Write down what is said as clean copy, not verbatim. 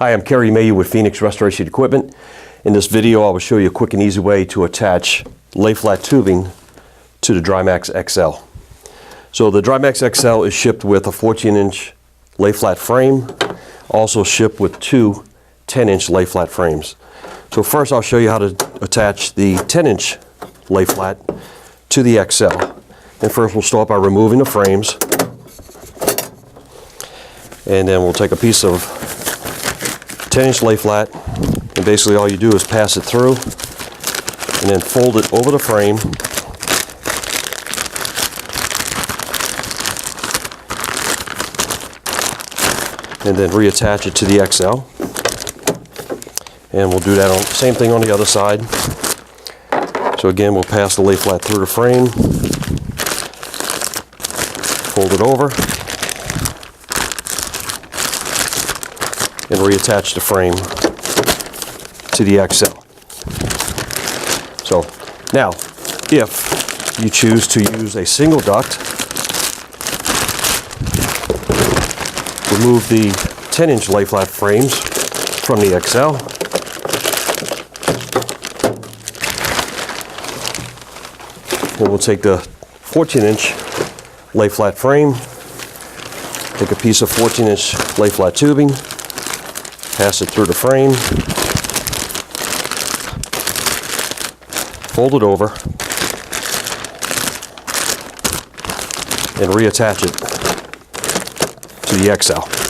Hi, I'm Kerry Mayu with Phoenix Restoration Equipment. In this video, I will show you a quick and easy way to attach lay flat tubing to the DryMAX XL. So the DryMAX XL is shipped with a 14-inch lay flat frame, also shipped with two 10-inch lay flat frames. So first I'll show you how to attach the 10-inch lay flat to the XL. And first we'll start by removing the frames. And then we'll take a piece of 10-inch lay flat, and basically all you do is pass it through and then fold it over the frame, and then reattach it to the XL. And we'll do that on same thing on the other side. So again, we'll pass the lay flat through the frame, fold it over, and reattach the frame to the XL. So now, if you choose to use a single duct, remove the 10-inch lay flat frames from the XL. And we'll take the 14-inch lay flat frame, take a piece of 14-inch lay flat tubing, pass it through the frame, fold it over, and reattach it to the XL.